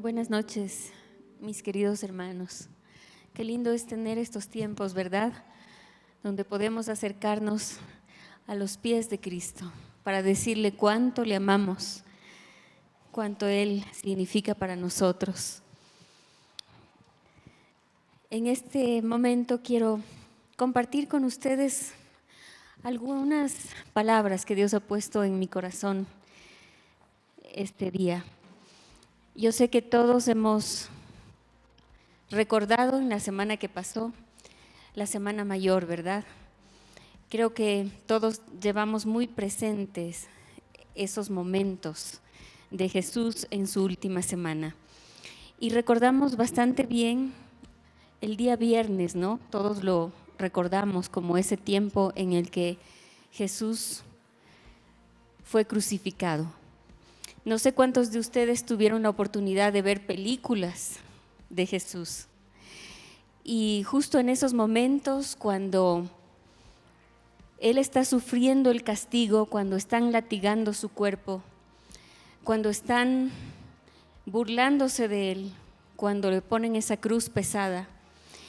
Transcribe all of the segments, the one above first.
Buenas noches, mis queridos hermanos. Qué lindo es tener estos tiempos, ¿verdad? Donde podemos acercarnos a los pies de Cristo para decirle cuánto le amamos, cuánto Él significa para nosotros. En este momento quiero compartir con ustedes algunas palabras que Dios ha puesto en mi corazón este día. Yo sé que todos hemos recordado en la semana que pasó, la Semana Mayor, ¿verdad? Creo que todos llevamos muy presentes esos momentos de Jesús en su última semana. Y recordamos bastante bien el día viernes, ¿no? Todos lo recordamos como ese tiempo en el que Jesús fue crucificado. No sé cuántos de ustedes tuvieron la oportunidad de ver películas de Jesús. Y justo en esos momentos, cuando Él está sufriendo el castigo, cuando están latigando su cuerpo, cuando están burlándose de Él, cuando le ponen esa cruz pesada,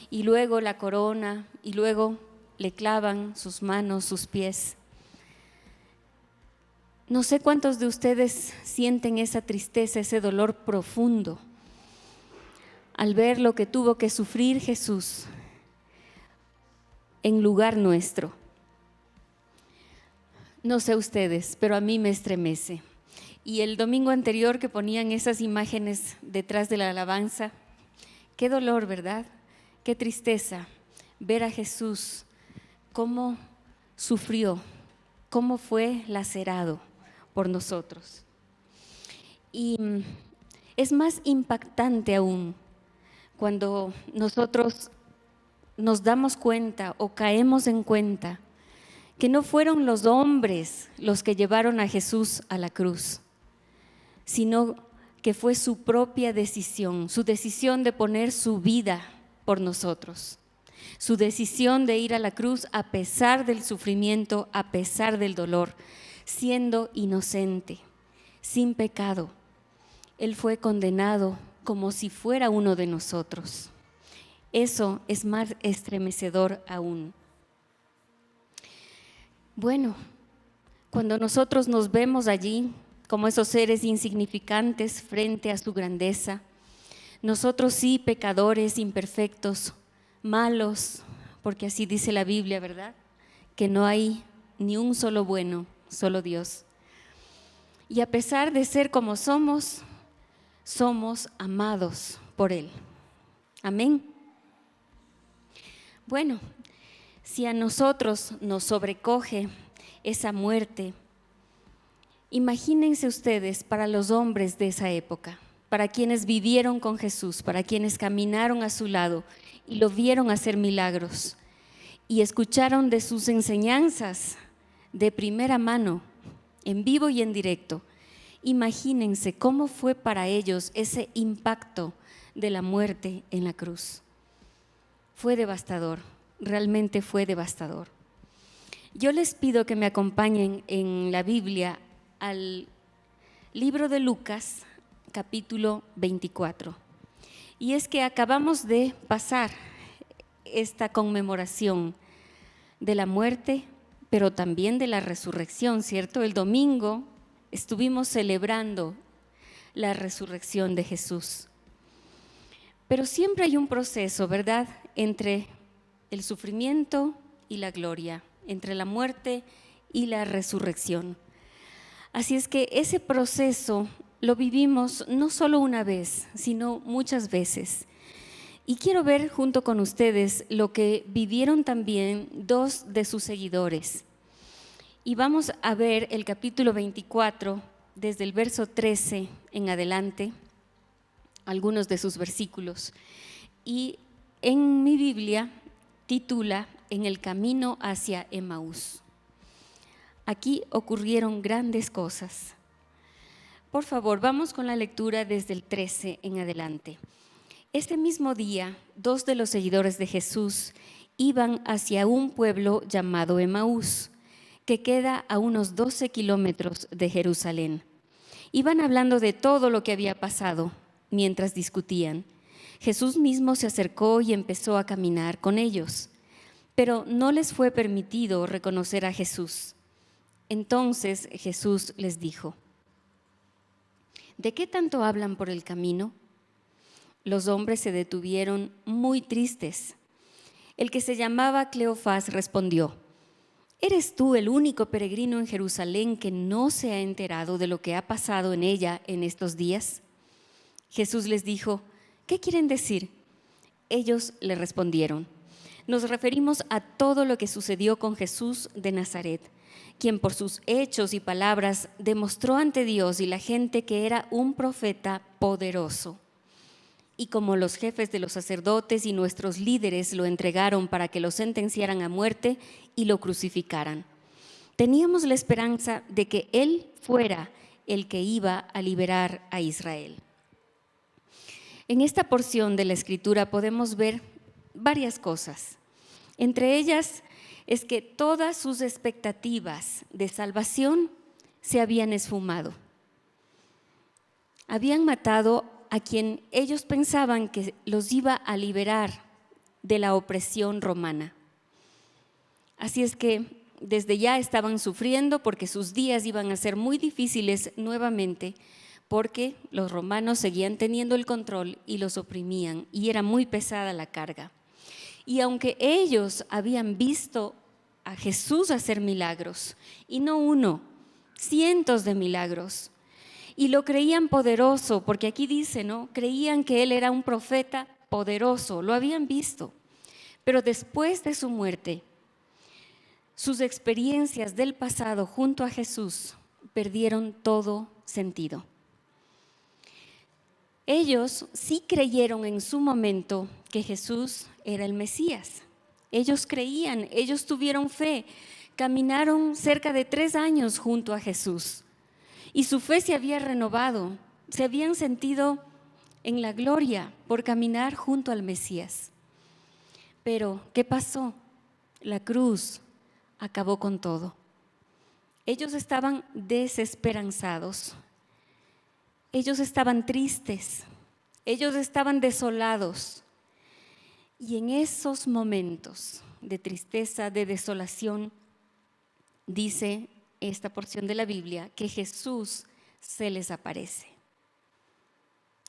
y luego la corona, y luego le clavan sus manos, sus pies. No sé cuántos de ustedes sienten esa tristeza, ese dolor profundo al ver lo que tuvo que sufrir Jesús en lugar nuestro. No sé ustedes, pero a mí me estremece. Y el domingo anterior que ponían esas imágenes detrás de la alabanza, qué dolor, ¿verdad? Qué tristeza ver a Jesús, cómo sufrió, cómo fue lacerado por nosotros. Y es más impactante aún cuando nosotros nos damos cuenta o caemos en cuenta que no fueron los hombres los que llevaron a Jesús a la cruz, sino que fue su propia decisión, su decisión de poner su vida por nosotros, su decisión de ir a la cruz a pesar del sufrimiento, a pesar del dolor, siendo inocente, sin pecado. Él fue condenado como si fuera uno de nosotros. Eso es más estremecedor aún. Bueno, cuando nosotros nos vemos allí como esos seres insignificantes frente a su grandeza, nosotros sí, pecadores, imperfectos, malos, porque así dice la Biblia, ¿verdad? Que no hay ni un solo bueno, solo Dios. Y a pesar de ser como somos amados por Él. Amén. Bueno, si a nosotros nos sobrecoge esa muerte, imagínense ustedes para los hombres de esa época, para quienes vivieron con Jesús, para quienes caminaron a su lado y lo vieron hacer milagros y escucharon de sus enseñanzas de primera mano, en vivo y en directo. Imagínense cómo fue para ellos ese impacto de la muerte en la cruz. Fue devastador, realmente fue devastador. Yo les pido que me acompañen en la Biblia al libro de Lucas, capítulo 24. Y es que acabamos de pasar esta conmemoración de la muerte, pero también de la resurrección, ¿cierto? El domingo estuvimos celebrando la resurrección de Jesús. Pero siempre hay un proceso, ¿verdad?, entre el sufrimiento y la gloria, entre la muerte y la resurrección. Así es que ese proceso lo vivimos no solo una vez, sino muchas veces. Y quiero ver junto con ustedes lo que vivieron también dos de sus seguidores. Y vamos a ver el capítulo 24, desde el verso 13 en adelante, algunos de sus versículos. Y en mi Biblia titula En el camino hacia Emaús. Aquí ocurrieron grandes cosas. Por favor, vamos con la lectura desde el 13 en adelante. Este mismo día, dos de los seguidores de Jesús iban hacia un pueblo llamado Emaús, que queda a unos 12 kilómetros de Jerusalén. Iban hablando de todo lo que había pasado. mientras discutían. Jesús mismo se acercó y empezó a caminar con ellos, pero no les fue permitido reconocer a Jesús. Entonces Jesús les dijo: ¿de qué tanto hablan por el camino? Los hombres se detuvieron muy tristes. El que se llamaba Cleofás respondió: ¿eres tú el único peregrino en Jerusalén que no se ha enterado de lo que ha pasado en ella en estos días? Jesús les dijo: ¿qué quieren decir? Ellos le respondieron: nos referimos a todo lo que sucedió con Jesús de Nazaret, quien por sus hechos y palabras demostró ante Dios y la gente que era un profeta poderoso. Y como los jefes de los sacerdotes y nuestros líderes lo entregaron para que lo sentenciaran a muerte y lo crucificaran, teníamos la esperanza de que Él fuera el que iba a liberar a Israel. En esta porción de la Escritura podemos ver varias cosas. Entre ellas es que todas sus expectativas de salvación se habían esfumado. Habían matado a quien ellos pensaban que los iba a liberar de la opresión romana. Así es que desde ya estaban sufriendo porque sus días iban a ser muy difíciles nuevamente, porque los romanos seguían teniendo el control y los oprimían, y era muy pesada la carga. Y aunque ellos habían visto a Jesús hacer milagros, y no uno, cientos de milagros, y lo creían poderoso, porque aquí dice, ¿no? Creían que él era un profeta poderoso, lo habían visto. Pero después de su muerte, sus experiencias del pasado junto a Jesús perdieron todo sentido. Ellos sí creyeron en su momento que Jesús era el Mesías. Ellos creían, ellos tuvieron fe, caminaron cerca de 3 años junto a Jesús y su fe se había renovado, se habían sentido en la gloria por caminar junto al Mesías. Pero, ¿qué pasó? La cruz acabó con todo. Ellos estaban desesperanzados. Ellos estaban tristes, ellos estaban desolados. Y en esos momentos de tristeza, de desolación, dice esta porción de la Biblia que Jesús se les aparece.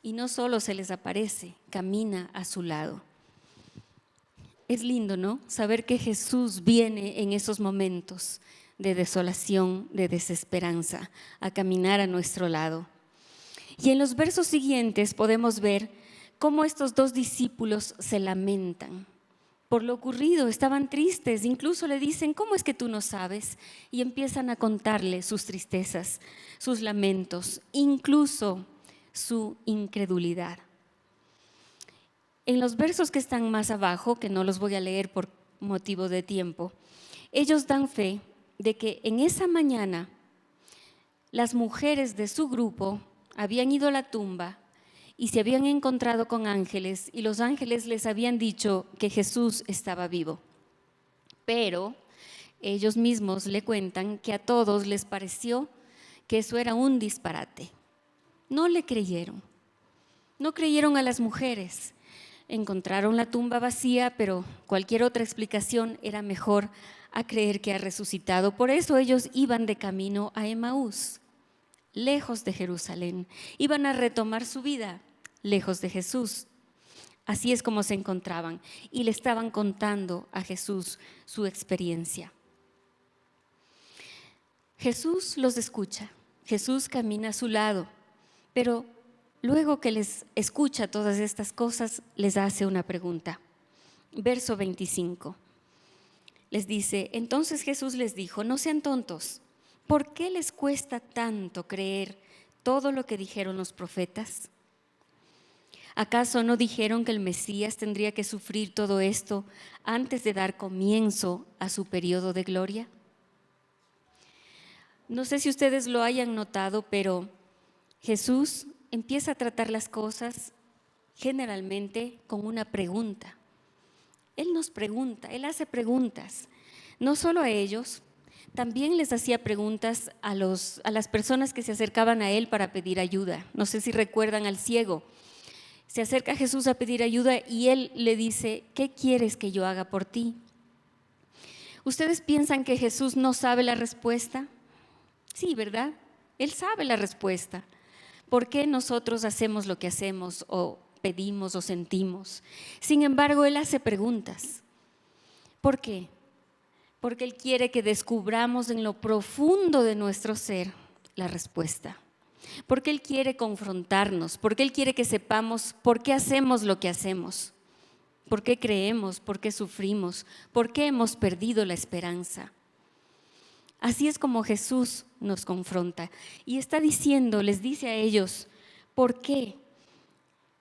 Y no solo se les aparece, camina a su lado. Es lindo, ¿no? Saber que Jesús viene en esos momentos de desolación, de desesperanza, a caminar a nuestro lado. Y en los versos siguientes podemos ver cómo estos 2 discípulos se lamentan por lo ocurrido, estaban tristes, incluso le dicen: ¿cómo es que tú no sabes? Y empiezan a contarle sus tristezas, sus lamentos, incluso su incredulidad. En los versos que están más abajo, que no los voy a leer por motivo de tiempo, ellos dan fe de que en esa mañana las mujeres de su grupo habían ido a la tumba y se habían encontrado con ángeles y los ángeles les habían dicho que Jesús estaba vivo. Pero ellos mismos le cuentan que a todos les pareció que eso era un disparate. No le creyeron, no creyeron a las mujeres. Encontraron la tumba vacía, pero cualquier otra explicación era mejor a creer que ha resucitado. Por eso ellos iban de camino a Emaús, lejos de Jerusalén. Iban a retomar su vida lejos de Jesús. Así es como se encontraban y le estaban contando a Jesús su experiencia. Jesús los escucha, Jesús camina a su lado, pero luego que les escucha todas estas cosas, les hace una pregunta. Verso 25. Les dice: entonces Jesús les dijo: no sean tontos. ¿Por qué les cuesta tanto creer todo lo que dijeron los profetas? ¿Acaso no dijeron que el Mesías tendría que sufrir todo esto antes de dar comienzo a su periodo de gloria? No sé si ustedes lo hayan notado, pero Jesús empieza a tratar las cosas generalmente con una pregunta. Él nos pregunta, Él hace preguntas, no solo a ellos, también les hacía preguntas a las personas que se acercaban a él para pedir ayuda. No sé si recuerdan al ciego. Se acerca a Jesús a pedir ayuda y él le dice, ¿qué quieres que yo haga por ti? ¿Ustedes piensan que Jesús no sabe la respuesta? Sí, ¿verdad? Él sabe la respuesta. ¿Por qué nosotros hacemos lo que hacemos o pedimos o sentimos? Sin embargo, Él hace preguntas. ¿Por qué? Porque Él quiere que descubramos en lo profundo de nuestro ser la respuesta. Porque Él quiere confrontarnos, porque Él quiere que sepamos por qué hacemos lo que hacemos, por qué creemos, por qué sufrimos, por qué hemos perdido la esperanza. Así es como Jesús nos confronta y está diciendo, les dice a ellos, ¿por qué?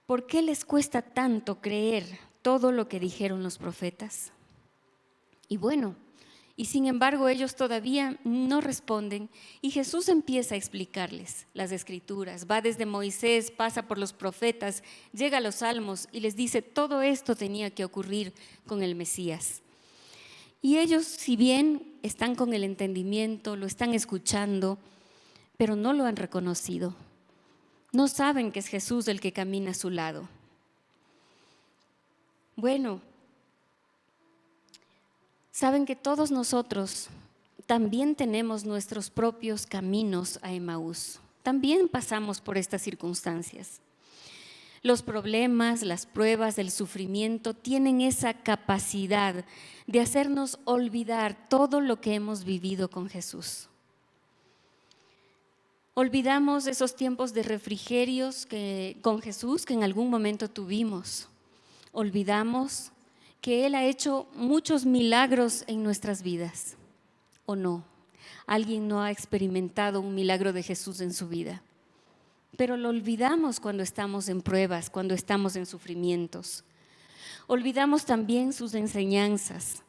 ¿Por qué les cuesta tanto creer todo lo que dijeron los profetas? Y bueno, y sin embargo ellos todavía no responden y Jesús empieza a explicarles las escrituras, va desde Moisés, pasa por los profetas, llega a los salmos y les dice todo esto tenía que ocurrir con el Mesías. Y ellos, si bien están con el entendimiento, lo están escuchando, pero no lo han reconocido. No saben que es Jesús el que camina a su lado. Bueno, saben que todos nosotros también tenemos nuestros propios caminos a Emaús. También pasamos por estas circunstancias. Los problemas, las pruebas, el sufrimiento tienen esa capacidad de hacernos olvidar todo lo que hemos vivido con Jesús. Olvidamos esos tiempos de refrigerios con Jesús que en algún momento tuvimos. Olvidamos que Él ha hecho muchos milagros en nuestras vidas, ¿o no? ¿Alguien no ha experimentado un milagro de Jesús en su vida? Pero lo olvidamos cuando estamos en pruebas, cuando estamos en sufrimientos. Olvidamos también sus enseñanzas.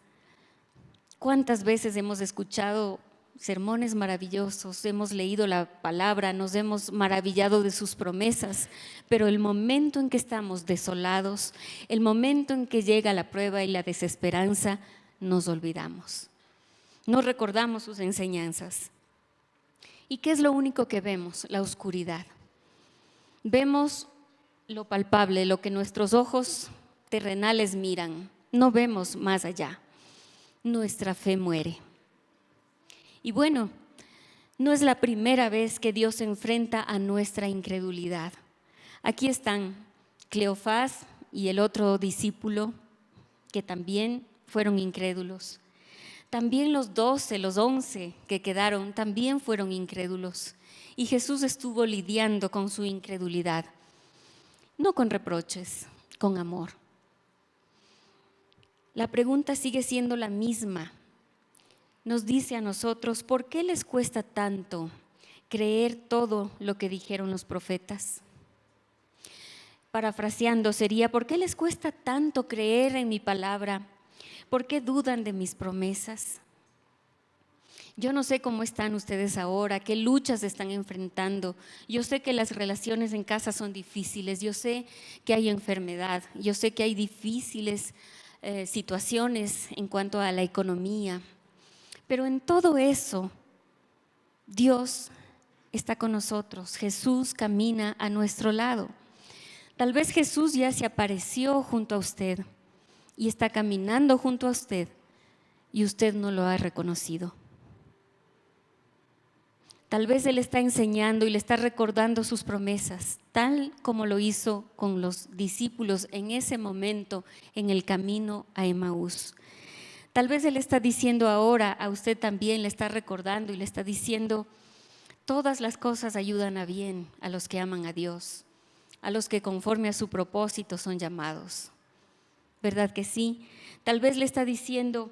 ¿Cuántas veces hemos escuchado sermones maravillosos, hemos leído la palabra, nos hemos maravillado de sus promesas, pero el momento en que estamos desolados, el momento en que llega la prueba y la desesperanza, nos olvidamos. No recordamos sus enseñanzas. ¿Y qué es lo único que vemos? La oscuridad. Vemos lo palpable, lo que nuestros ojos terrenales miran. No vemos más allá. Nuestra fe muere. Y bueno, no es la primera vez que Dios se enfrenta a nuestra incredulidad. Aquí están Cleofás y el otro discípulo que también fueron incrédulos. También los 12, los 11 que quedaron también fueron incrédulos. Y Jesús estuvo lidiando con su incredulidad, no con reproches, con amor. La pregunta sigue siendo la misma. Nos dice a nosotros, ¿por qué les cuesta tanto creer todo lo que dijeron los profetas? Parafraseando sería, ¿por qué les cuesta tanto creer en mi palabra? ¿Por qué dudan de mis promesas? Yo no sé cómo están ustedes ahora, qué luchas están enfrentando. Yo sé que las relaciones en casa son difíciles, yo sé que hay enfermedad, yo sé que hay difíciles situaciones en cuanto a la economía. Pero en todo eso, Dios está con nosotros, Jesús camina a nuestro lado. Tal vez Jesús ya se apareció junto a usted y está caminando junto a usted y usted no lo ha reconocido. Tal vez Él está enseñando y le está recordando sus promesas, tal como lo hizo con los discípulos en ese momento en el camino a Emaús. Tal vez Él está diciendo ahora, a usted también le está recordando y le está diciendo, todas las cosas ayudan a bien a los que aman a Dios, a los que conforme a su propósito son llamados. ¿Verdad que sí? Tal vez le está diciendo,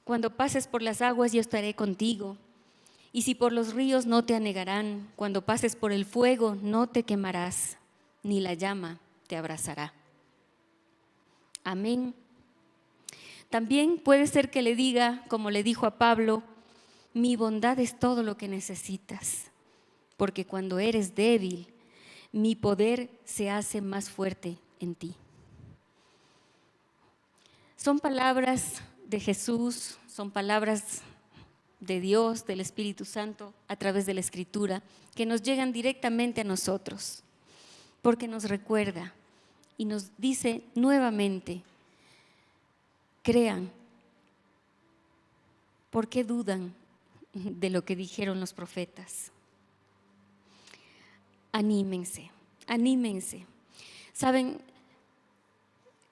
cuando pases por las aguas yo estaré contigo. Y si por los ríos no te anegarán, cuando pases por el fuego no te quemarás, ni la llama te abrazará. Amén. También puede ser que le diga, como le dijo a Pablo, mi bondad es todo lo que necesitas, porque cuando eres débil, mi poder se hace más fuerte en ti. Son palabras de Jesús, son palabras de Dios, del Espíritu Santo, a través de la Escritura, que nos llegan directamente a nosotros, porque nos recuerda y nos dice nuevamente: crean. ¿Por qué dudan de lo que dijeron los profetas? Anímense, anímense. Saben,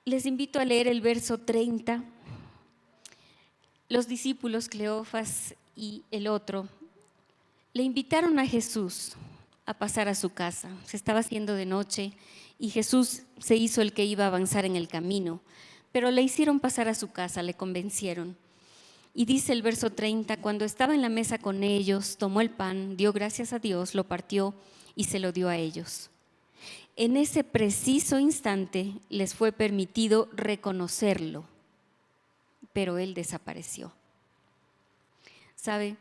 les invito a leer el verso 30. Los discípulos Cleofas y el otro le invitaron a Jesús a pasar a su casa. Se estaba haciendo de noche y Jesús se hizo el que iba a avanzar en el camino, pero le hicieron pasar a su casa, le convencieron. Y dice el verso 30, cuando estaba en la mesa con ellos, tomó el pan, dio gracias a Dios, lo partió y se lo dio a ellos. En ese preciso instante les fue permitido reconocerlo, pero él desapareció. ¿Sabe?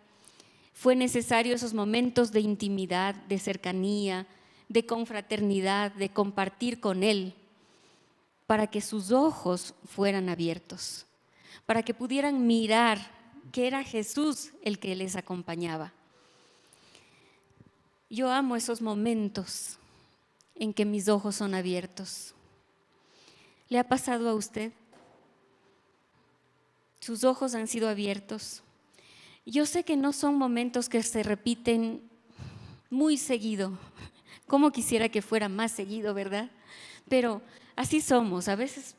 Fue necesario esos momentos de intimidad, de cercanía, de confraternidad, de compartir con él, para que sus ojos fueran abiertos, para que pudieran mirar que era Jesús el que les acompañaba. Yo amo esos momentos en que mis ojos son abiertos. ¿Le ha pasado a usted? Sus ojos han sido abiertos. Yo sé que no son momentos que se repiten muy seguido, como quisiera que fuera más seguido, ¿verdad? Pero así somos, a veces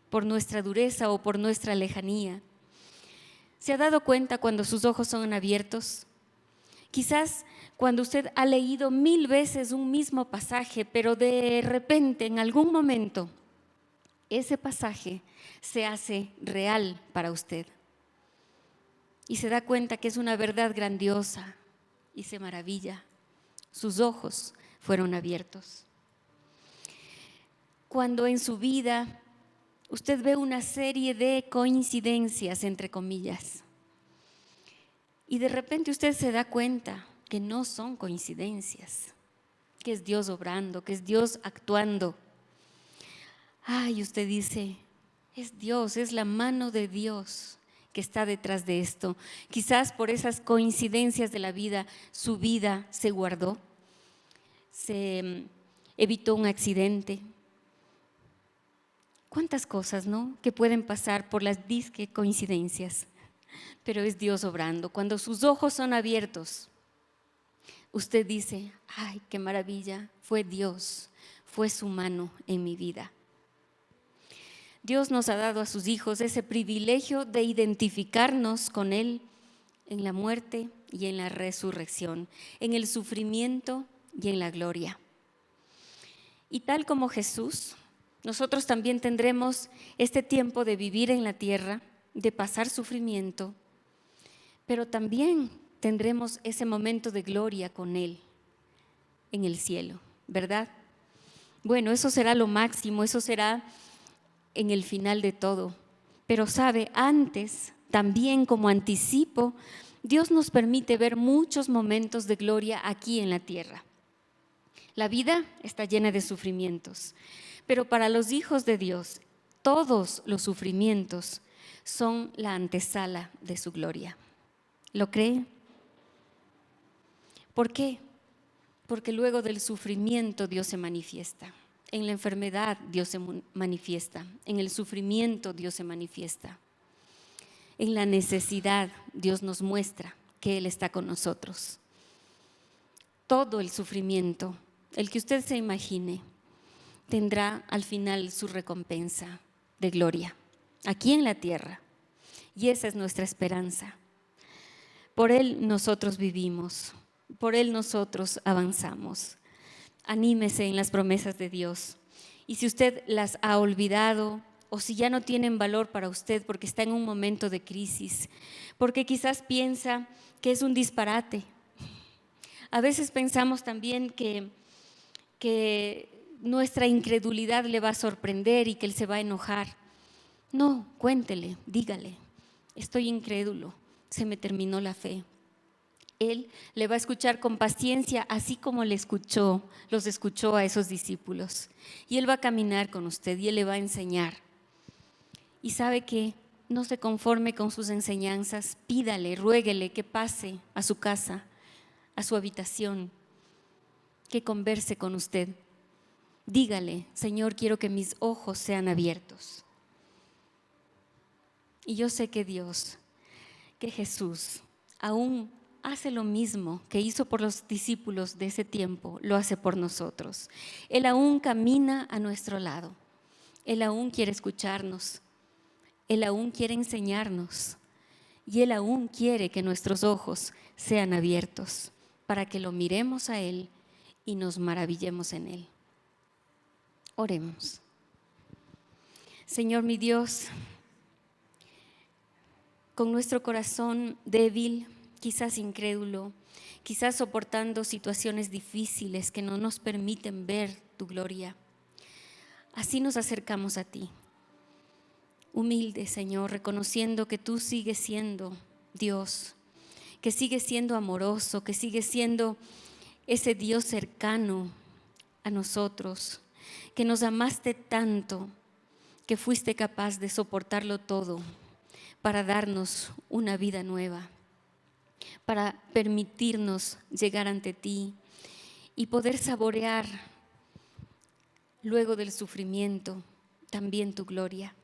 por nuestra dureza o por nuestra lejanía. ¿Se ha dado cuenta cuando sus ojos son abiertos? Quizás cuando usted ha leído 1000 veces un mismo pasaje, pero de repente, en algún momento, ese pasaje se hace real para usted. Y se da cuenta que es una verdad grandiosa y se maravilla. Sus ojos fueron abiertos. Cuando en su vida usted ve una serie de coincidencias, entre comillas, y de repente usted se da cuenta que no son coincidencias, que es Dios obrando, que es Dios actuando. Ay, usted dice, es Dios, es la mano de Dios que está detrás de esto. Quizás por esas coincidencias de la vida, su vida se guardó, se evitó un accidente. ¿Cuántas cosas, no?, que pueden pasar por las disque coincidencias? Pero es Dios obrando. Cuando sus ojos son abiertos, usted dice, ay, qué maravilla, fue Dios, fue su mano en mi vida. Dios nos ha dado a sus hijos ese privilegio de identificarnos con Él en la muerte y en la resurrección, en el sufrimiento y en la gloria. Y tal como Jesús, nosotros también tendremos este tiempo de vivir en la tierra, de pasar sufrimiento, pero también tendremos ese momento de gloria con Él en el cielo, ¿verdad? Bueno, eso será lo máximo, eso será en el final de todo. Pero sabe, antes, también como anticipo, Dios nos permite ver muchos momentos de gloria aquí en la tierra. La vida está llena de sufrimientos, pero para los hijos de Dios, todos los sufrimientos son la antesala de su gloria. ¿Lo cree? ¿Por qué? Porque luego del sufrimiento Dios se manifiesta. En la enfermedad Dios se manifiesta. En el sufrimiento Dios se manifiesta. En la necesidad Dios nos muestra que Él está con nosotros. Todo el sufrimiento, el que usted se imagine, tendrá al final su recompensa de gloria, aquí en la tierra. Y esa es nuestra esperanza. Por Él nosotros vivimos, por Él nosotros avanzamos. Anímese en las promesas de Dios. Y si usted las ha olvidado o si ya no tienen valor para usted porque está en un momento de crisis, porque quizás piensa que es un disparate. A veces pensamos también que nuestra incredulidad le va a sorprender y que Él se va a enojar. No, cuéntele, dígale, estoy incrédulo, se me terminó la fe. Él le va a escuchar con paciencia, así como los escuchó a esos discípulos. Y Él va a caminar con usted y Él le va a enseñar. ¿Y sabe qué? No se conforme con sus enseñanzas, pídale, ruéguele que pase a su casa, a su habitación, que converse con usted. Dígale: Señor, quiero que mis ojos sean abiertos. Y yo sé que Dios, que Jesús, aún hace lo mismo que hizo por los discípulos de ese tiempo, lo hace por nosotros. Él aún camina a nuestro lado. Él aún quiere escucharnos. Él aún quiere enseñarnos. Y Él aún quiere que nuestros ojos sean abiertos para que lo miremos a Él y nos maravillemos en Él. Oremos. Señor mi Dios, con nuestro corazón débil, quizás incrédulo, quizás soportando situaciones difíciles que no nos permiten ver tu gloria, así nos acercamos a ti. Humilde, Señor, reconociendo que tú sigues siendo Dios, que sigues siendo amoroso, que sigues siendo ese Dios cercano a nosotros, que nos amaste tanto, que fuiste capaz de soportarlo todo para darnos una vida nueva, para permitirnos llegar ante ti y poder saborear luego del sufrimiento también tu gloria.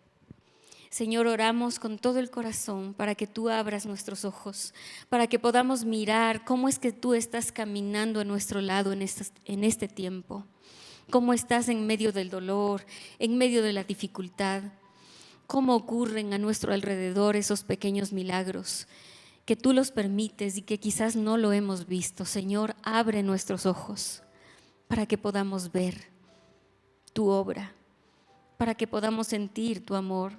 Señor, oramos con todo el corazón para que tú abras nuestros ojos, para que podamos mirar cómo es que tú estás caminando a nuestro lado en este tiempo, cómo estás en medio del dolor, en medio de la dificultad, cómo ocurren a nuestro alrededor esos pequeños milagros, que tú los permites y que quizás no lo hemos visto. Señor, abre nuestros ojos para que podamos ver tu obra, para que podamos sentir tu amor,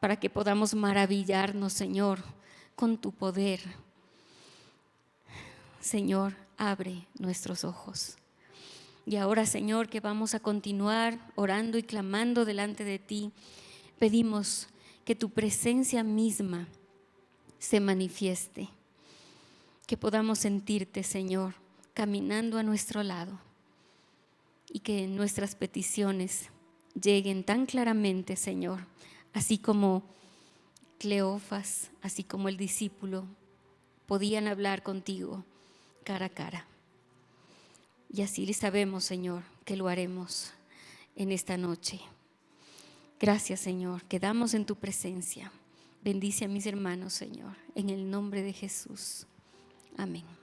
para que podamos maravillarnos, Señor, con tu poder. Señor, abre nuestros ojos. Y ahora, Señor, que vamos a continuar orando y clamando delante de ti, pedimos que tu presencia misma se manifieste, que podamos sentirte, Señor, caminando a nuestro lado y que nuestras peticiones lleguen tan claramente, Señor, así como Cleofas, así como el discípulo podían hablar contigo cara a cara. Y así sabemos, Señor, que lo haremos en esta noche. Gracias, Señor, quedamos en tu presencia. Bendice a mis hermanos, Señor, en el nombre de Jesús. Amén.